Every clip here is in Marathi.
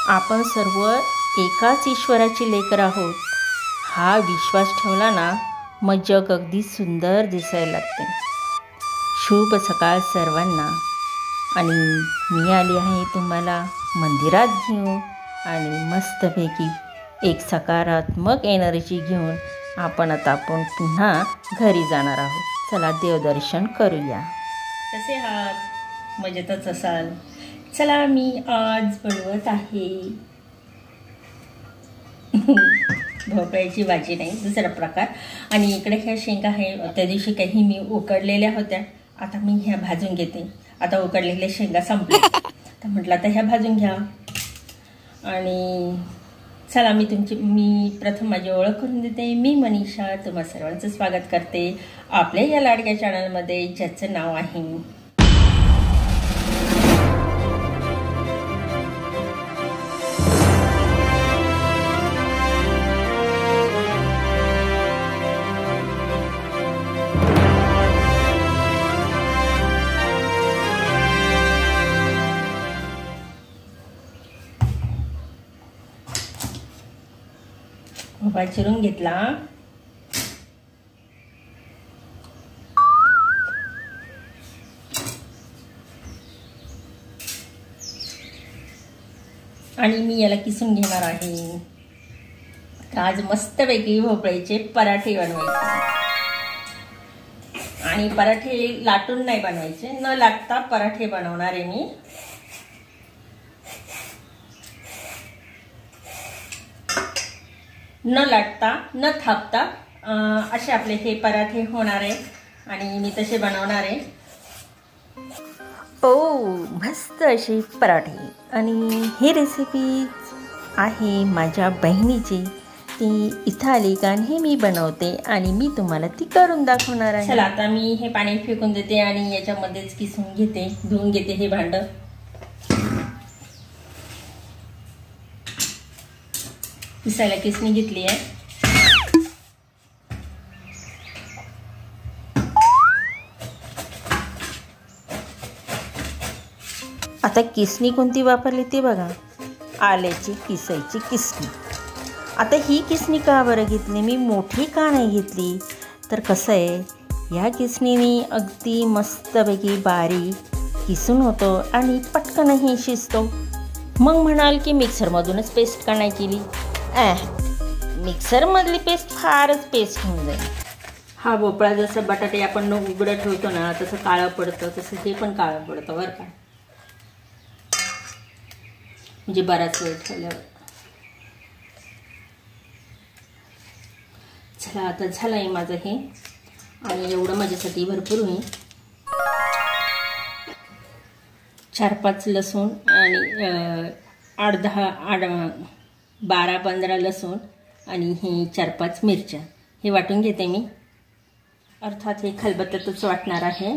आपण सर्व एकाच ईश्वराची लेकर आहोत हा विश्वास ठेवला ना, मग जग अगदी सुंदर दिसायला लागते. शुभ सकाळ सर्वांना. आणि मी आली आहे तुम्हाला मंदिरात घेऊन आणि मस्तपैकी एक सकारात्मक एनर्जी घेऊन आपण पुन्हा घरी जाणार आहोत. चला देवदर्शन करूया. कसे आहात? मजेतच असाल. चला मी आज बनवत आहे भोपळ्याची भाजी, नाही दुसरा प्रकार. आणि इकडे ह्या शेंगा आहे, त्या दिवशी काही मी उकडलेल्या होत्या, आता मी ह्या भाजून घेते. आता उकडलेल्या शेंगा संपल्या तर म्हटलं आता ह्या भाजून घ्या. आणि चला मी प्रथम माझी ओळख करून देते. मी मनीषा तुम्हा सर्वांचं स्वागत करते आपल्या या लाडक्या चॅनलमध्ये, ज्याचं नाव आहे भोपळा. चिरून घेतला. आणि मी याला किसून घेणार आहे. आज मस्तपैकी भोपळ्याचे पराठे बनवायचे. आणि पराठे लाटून नाही बनवायचे, न लाटता पराठे बनवणार आहे मी. न लाटता न थापता असे आपले हे पराठे होणार आहे आणि मी तसे बनवणार आहे. मस्त असे पराठे. आणि ही रेसिपी आहे माझ्या बहिणीची, ती इथं आली का हे मी बनवते आणि मी तुम्हाला ती करून दाखवणार आहे. चला आता मी हे पाणी फेकून देते आणि याच्यामध्येच किसून घेते, धुवून घेते हे भांड. किसायला किसणी घेतली आहे. आता किसणी कोणती वापरली ते बघा, आल्याची किसायची किसणी. आता ही किसणी का बरं घेतली, मी मोठी का नाही घेतली, तर कसं आहे या किसणीने अगदी मस्तपैकी बारीक किसून होतो आणि पटकनही शिजतो. मग म्हणाल की मिक्सरमधूनच पेस्ट का नाही केली, मिक्सरमधली पेस्ट फारच पेस्ट होऊन जाईल. हा भोपळा जसं बटाटे आपण उघडं ठेवतो ना तसं काळं पडतं, तसं हे पण काळं पडतं बरं का, म्हणजे बराच वेळ ठेवल्यावर. चला आता झालं आहे माझं हे, आणि एवढं माझ्यासाठी भरपूर होईल. 4-5 लसूण आणि 12-15 लसूण आणि हे 4-5 मिरच्या हे वाटून घेते मी. अर्थात हे खलबत्त्यातच वाटणार आहे.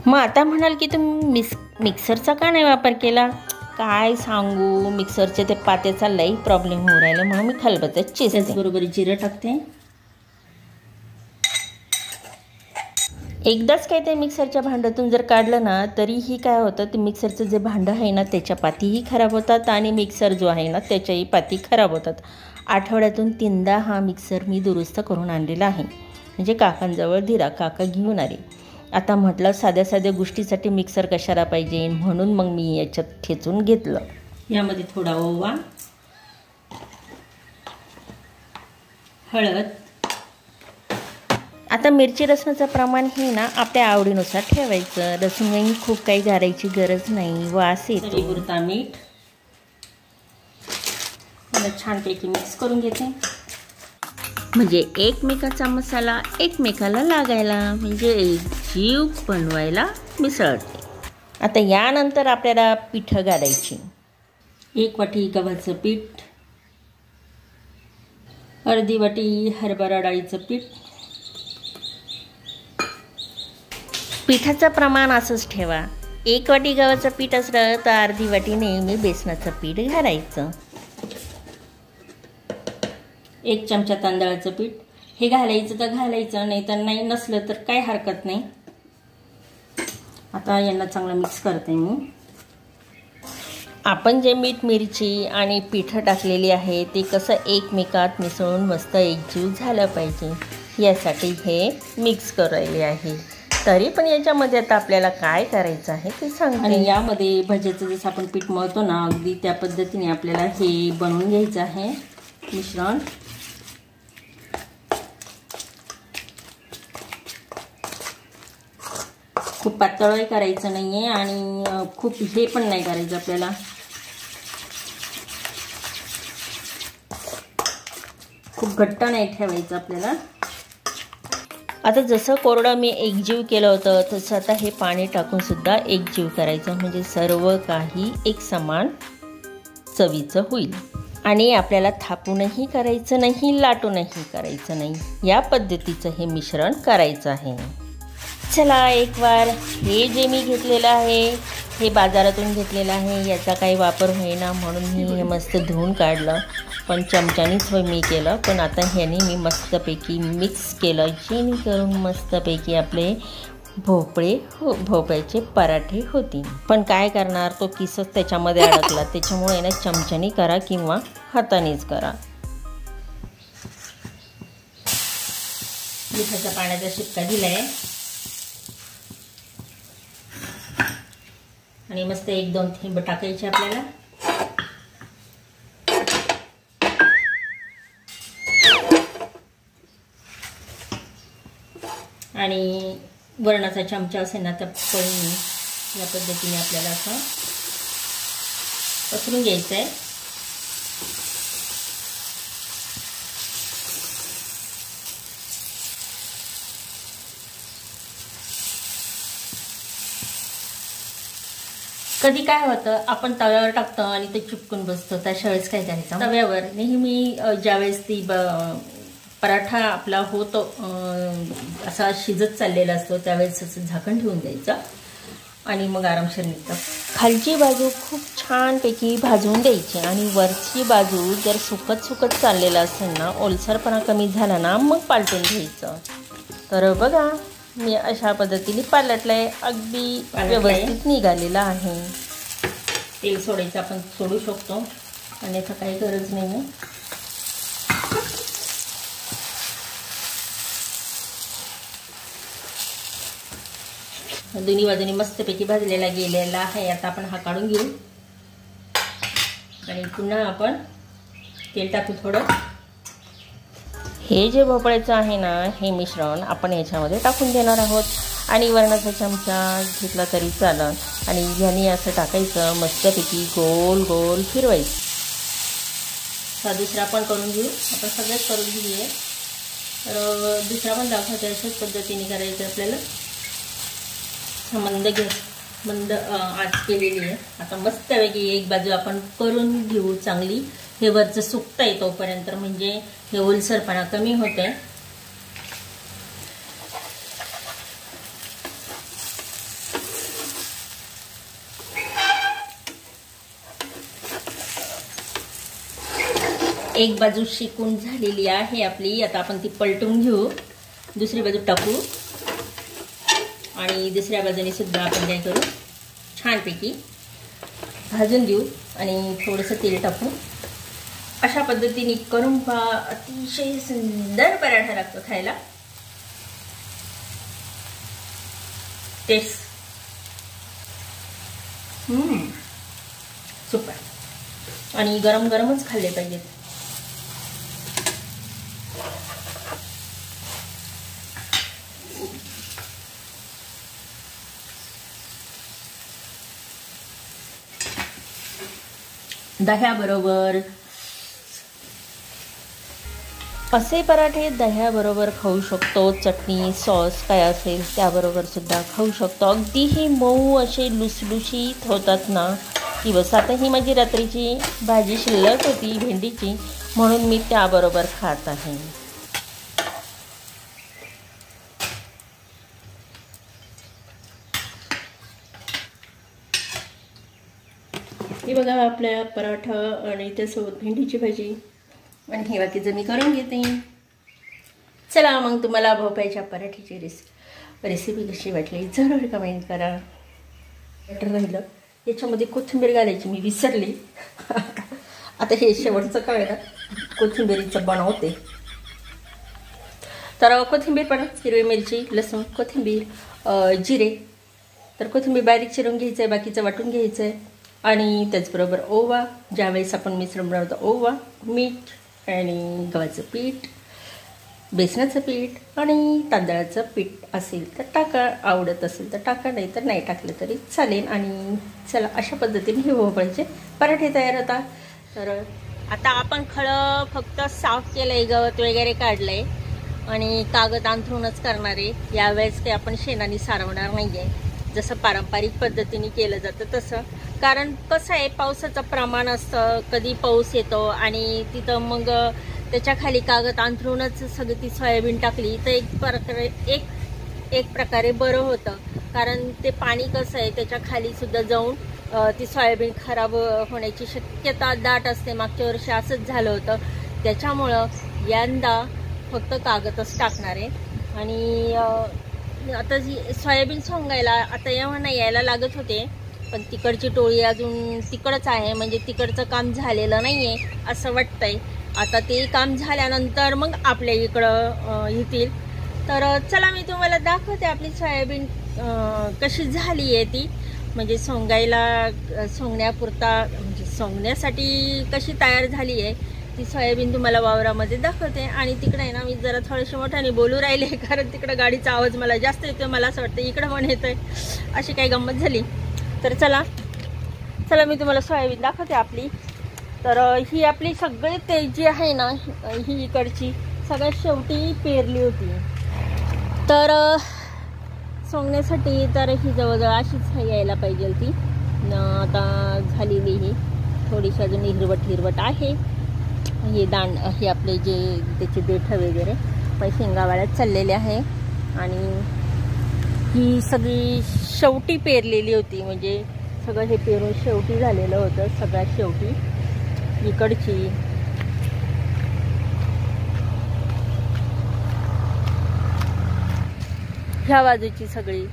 मग आता म्हणाल की तुम्ही मिक्सरचा का नाही वापर केला, काय सांगू, मिक्सरचे ते पात्याचा लई प्रॉब्लेम होऊ राहिला म्हणून मी खलबत्त्यात चेचते. बरोबर जिरं टाकते. एकदाच काय ते मिक्सरच्या भांड्यातून जर काढलं ना तरीही काय होतं, ते मिक्सरचं जे भांडं आहे ना त्याच्या पातीही खराब होतात आणि मिक्सर जो आहे ना त्याच्याही पाती खराब होतात. आठवड्यातून 3दा हा मिक्सर मी दुरुस्त करून आणलेला आहे. म्हणजे काकांजवळ धीरा काका घेऊन आले. आता म्हटलं साध्या साध्या गोष्टीसाठी मिक्सर कशाला पाहिजे, म्हणून मग मी याच्यात ठेचून घेतलं. यामध्ये थोडा ओवा, हळद. आता मिरची लसणाचं प्रमाण हे ना आपल्या आवडीनुसार ठेवायचं. लसूण खूप काही घालायची गरज नाही, वास येतो. चवीपुरता मीठ. मला छानपैकी मिक्स करून घेते, म्हणजे एकमेकाचा मसाला एकमेकाला लागायला, म्हणजे जीव बनवायला मिसळते. आता यानंतर आपल्याला पिठं घालायची. 1 वाटी गव्हाचं पीठ, अर्धी वाटी हरभरा डाळीचं पीठ. पिठाचं प्रमाण असंच ठेवा. 1 वाटी गव्हाचं पीठ असलं तर अर्धी वाटी नेहमी बेसनाचं पीठ घालायचं. 1 चमचा तांदळाचं पीठ. हे घालायचं तर घालायचं, नाही तर नाही, नसलं तर काही हरकत नाही. आता यांना चांगलं मिक्स करते मी. आपण जे मीठ मिरची आणि पिठं टाकलेली आहे ते कसं एकमेकात मिसळून मस्त एकजीव झालं पाहिजे यासाठी हे मिक्स करायले आहे। तरी पण याच्यामध्ये आता आपल्याला काय करायचं आहे ते सांगते। आणि यामध्ये भज्याचं जसं आपण पीठ मळतो ना अगदी त्या पद्धतीने आपल्याला हे बनवून घ्यायचं आहे मिश्रण। खूप पातळही करायचं नाहीये आणि खूप हे पण नाही करायचं आपल्याला। खूप घट्ट नाही ठेवायचं आपल्याला। आता जसं कोरडं मी एकजीव केलं होतं तसं आता हे पाणी टाकून सुद्धा एकजीव करायचं म्हणजे सर्व काही एक समान चवीचं होईल। आणि आपल्याला थापूनही करायचं नाही लाटूनही करायचं नाही या पद्धतीचं हे मिश्रण करायचं आहे। चला एक बार हे जे मी घेतलेलं आहे हे बाजारातून घेतलेलं आहे याचा काही वापर होईना म्हणून मी हे मस्त धुवून काढलं पण चमच्यानेच मी केलं। पण आता ह्याने मी मस्तपैकी मिक्स केलं जेणेकरून मस्तपैकी आपले भोपळ्याचे पराठे होतील। पण काय करणार तो किसच त्याच्यामध्ये अडकला त्याच्यामुळे ना चमच्याने करा किंवा हातानेच करा। मिठाच्या पाण्याचा शिपका दिलाय आणि मस्त एक दोन थेंब टाकायचे आपल्याला। आणि वरणाचा चमचा असेल ना त्या पळीने या पद्धतीने आपल्याला असं पसरून घ्यायचं आहे। कधी काय होतं आपण तव्यावर टाकतो आणि ते चिपकून बसतो त्याच्या वेळेस काय करायचं तव्यावर नेहमी ज्यावेळेस ती पराठा आपला होतो असा शिजत चाललेला असतो त्यावेळेस असं झाकण ठेवून द्यायचं आणि मग आरामशीर निघतं। खालची बाजू खूप छानपैकी भाजून द्यायची आणि वरची बाजू जर सुकत चाललेलं असेल ना ओलसरपणा कमी झाला ना मग पालटून घ्यायचं। तर बघा मी अशा पद्धतीने पालटलंय अगदी व्यवस्थित निघालेला आहे। तेल सोडायचं आपण सोडू शकतो आणि याचा काही गरज नाही आहे। दोन्ही बाजूनी मस्तपैकी भाजलेला गेलेला आहे। आता आपण हा काढून घेऊ आणि पुन्हा आपण तेल टाकू थोडं। हे जे भोपळ्याचं आहे ना हे मिश्रण आपण याच्यामध्ये टाकून देणार आहोत आणि वरणाचा चमचा घेतला तरी चालेल आणि ह्याने असं टाकायचं मस्तपैकी गोल गोल फिरवायचं। हा दुसरा पण करून घेऊ आपण सगळंच करून घेऊया। तर दुसरा पण दाखवते अशाच पद्धतीने करायचं आपल्याला। मंद आच केलेली आहे। आता मस्तपैकी एक बाजू आपण करून घेऊ चांगली हे वरचं सुकतंय तोपर्यंत म्हणजे हे ओलसरपणा कमी होतंय। एक बाजू शेकून झालेली आहे आपली आता आपण ती पलटून घेऊ दुसरी बाजू टाकू आणि दुसऱ्या बाजूने सुद्धा आपण काय करू छानपैकी भाजून घेऊ आणि थोडंसं तेल टाकू। अशा पद्धतीने करून अतिशय सुंदर पराठा लागतो खायला। टेस्ट सुपर आणि गरम गरमच खाल्ले पाहिजेत। दह्याबरोबर असे पराठे दह्याबरोबर खाऊ शकतो। चटणी सॉस काय असेल त्याबरोबर सुद्धा खाऊ शकतो। अगदी हे मऊ असे लुसलुशीत होतात ना की बस। आता ही माझी रात्रीची भाजी शिल्लक होती भेंडीची म्हणून मी त्याबरोबर खात आहे। हे बघा आपल्या पराठा आणि त्यासोबत भेंडीची भाजी आणि हे बाकीचं मी करून घेते। चला मग तुम्हाला भोपळ्याच्या पराठ्याची रेसिपी कशी वाटली जरूर कमेंट करा। बटर राहिलं याच्यामध्ये कोथिंबीर घालायची मी विसरली. आता हे शेवटचं काय ना, कोथिंबीरीचं बनवते. तर कोथिंबीर पण हिरवी मिरची, लसूण, कोथिंबीर, जिरे. तर कोथिंबीर बारीक चिरून घ्यायचं आहे, बाकीचं वाटून घ्यायचं आहे. आणि त्याचबरोबर ओवा, ज्यावेळेस आपण मिश्रण बनवतो ओवा, मीठ आणि गव्हाचं पीठ, बेसनाचं पीठ आणि तांदळाचं पीठ असेल तर टाका, आवडत असेल तर टाका, नाही तर नाही टाकलं तरी चालेल. आणि चला, अशा पद्धतीने हे भोपळ्याचे पराठे तयार होतात. तर आता आपण खळं फक्त साफ केलं आहे, गवत वगैरे काढलं आहे आणि कागद अंथरूनच करणार आहे. यावेळेस काही आपण शेणाने सारवणार नाही आहे, जसं पारंपरिक पद्धतीने केलं जातं तसं. कारण कसं आहे, पावसाचं प्रमाण असतं, कधी पाऊस येतो आणि तिथं मग त्याच्या खाली कागद अंथरूनच सगळी ती सोयाबीन टाकली तर एक प्रकारे बरं होतं. कारण ते पाणी कसं आहे त्याच्या खाली सुद्धा जाऊन ती सोयाबीन खराब होण्याची शक्यता दाट असते. मागच्या वर्षी असंच झालं होतं. त्याच्यामुळं यंदा फक्त कागदच टाकणार आहे. आणि आता जी सोयाबीन सोंगायला आता एव्हा यायला लागत होते, पण तिकडची टोळी अजून तिकडच आहे, म्हणजे तिकडचं काम झालेलं नाही आहे असं वाटतंय. आता ते काम झाल्यानंतर मग आपल्या इकडं येतील. तर चला, मी तुम्हाला दाखवते आपली सोयाबीन कशी झाली आहे ती, म्हणजे सोंगण्यापुरता, म्हणजे सोंगण्यासाठी कशी तयार झाली आहे ती सोयाबीन तुम्हाला वावरामध्ये दाखवते. आणि तिकडे आहे ना, मी जरा थोडेसे मोठ्याने बोलू राहिले कारण तिकडं गाडीचा आवाज मला जास्त येतोय. मला असं वाटतं इकडं पण येतोय, अशी काही गंमत झाली. तर चला मी तुम्हाला सोयाबीन दाखवते आपली. तर ही आपली सगळी ते जी आहे ना, ही इकडची सगळ्यात शेवटी पेरली होती. तर सोंगण्यासाठी तर ही जवळजवळ अशीच यायला पाहिजे ती. आता झालेली ही थोडीशी अजून हिरवट आहे. हे हे आपले जे त्याचे देठं वगैरे शेंगावाळ्यात चाललेले आहे. आणि ही सगळी शेवटी पेरलेली होती, म्हणजे सगळं हे पेरून शेवटी झालेलं होतं. सगळ्यात शेवटी इकडची ह्या बाजूची सगळी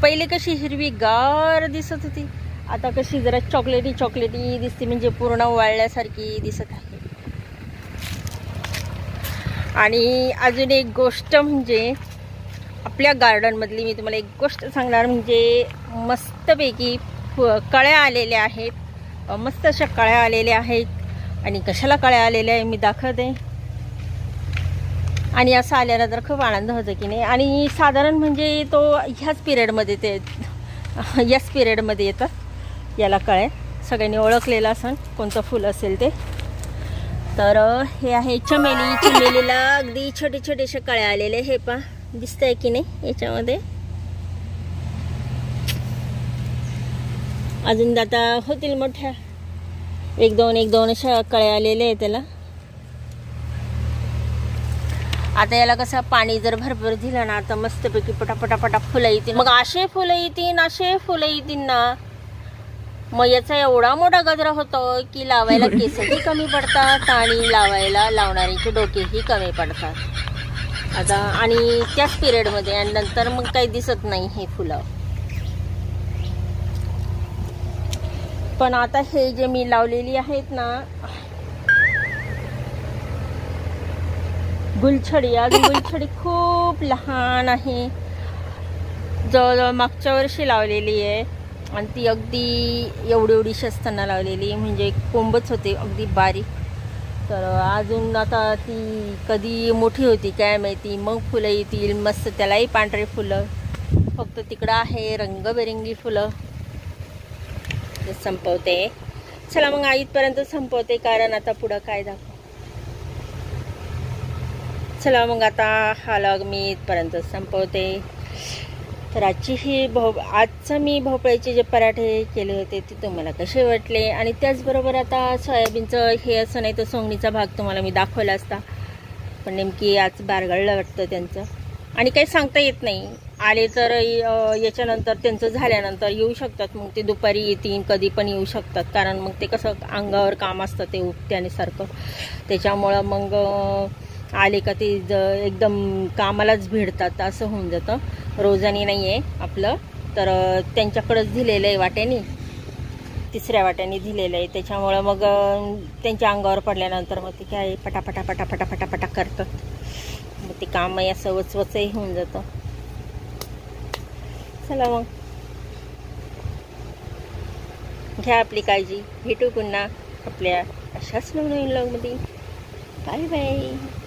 पहिले कशी हिरवी गार दिसत होती, आता कशी जरा चॉकलेटी दिसते, म्हणजे पूर्ण वाळल्यासारखी दिसत आहे. आणि अजून एक गोष्ट म्हणजे आपल्या गार्डनमधली मी तुम्हाला एक गोष्ट सांगणार, म्हणजे मस्तपैकी कळ्या आलेल्या आहेत, मस्त अशा कळ्या आलेल्या आहेत. आणि कशाला कळ्या आलेल्या आहे मी दाखवते. आणि असं आल्यानंतर खूप आनंद होतो की नाही. आणि साधारण म्हणजे तो ह्याच पिरियडमध्ये याच पिरियडमध्ये येतात याला कळ्या. सगळ्यांनी ओळखलेलं असेल कोणतं फुल असेल ते. तर हे आहे चमेलीला अगदी छोटे असे कळ्या आलेले. हे पा दिसतंय की नाही याच्यामध्ये. अजून आता होतील मोठ्या, एक दोन अशा कळ्या आलेल्या आहे त्याला. आता याला कसं पाणी जर भरपूर दिलं ना तर मस्तपैकी पटापटा फुलं येतील. मग असे फुलं येतील ना, मग याचा एवढा मोठा गजरा होतो की लावायला केसही कमी पडतात आणि लावणाऱ्यांचे डोकेही कमी पडतात. आता आणि त्याच पिरियडमध्ये आणि नंतर मग काही दिसत नाही हे फुलं. पण आता हे जे मी लावलेली आहेत ना गुलछडी, अजून गुलछडी खूप लहान आहे. जवळजवळ मागच्या वर्षी लावलेली आहे आणि ती अगदी एवढीशी असताना लावलेली, म्हणजे कोंबच होते अगदी बारीक. तर अजून आता ती कधी मोठी होती काय माहिती. मग फुलं येतील मस्त, त्यालाही पांढरे फुलं. फक्त तिकडं आहे रंगबेरंगी फुलं. ते संपवते. चला मग आईपर्यंत संपवते, कारण आता पुढं काय दाखव. चला मग आता हा लॉग मी इथपर्यंत संपवते. तर आजचं मी भोपळ्याचे जे पराठे केले होते ते तुम्हाला कसे वाटले. आणि त्याचबरोबर आता सोयाबीनचं हे असं नाही तर सोंगणीचा भाग तुम्हाला मी दाखवला असता, पण नेमकी आज बारगळलं वाटतं त्यांचं. आणि काही सांगता येत नाही, आले तर याच्यानंतर त्यांचं झाल्यानंतर येऊ शकतात. मग ते दुपारी येतील, कधी पण येऊ शकतात, कारण मग ते कसं अंगावर काम असतं ते उपत्यानेसारखं. त्याच्यामुळं मग आले का ते एकदम कामालाच भिडतात असं होऊन जातं. रोजानी नाही आहे आपलं, तर त्यांच्याकडंच दिलेलं आहे वाट्याने. तिसऱ्या वाट्याने दिलेलं आहे, त्याच्यामुळं मग त्यांच्या अंगावर पडल्यानंतर मग ते काय पटापटा पटापटा पटापटा करतात, मग ते कामही असं वचवचही होऊन जातं. चला मग घ्या आपली काळजी, भेटू पुन्हा आपल्या अशाच नवीन व्लॉगमध्ये. Bye bye.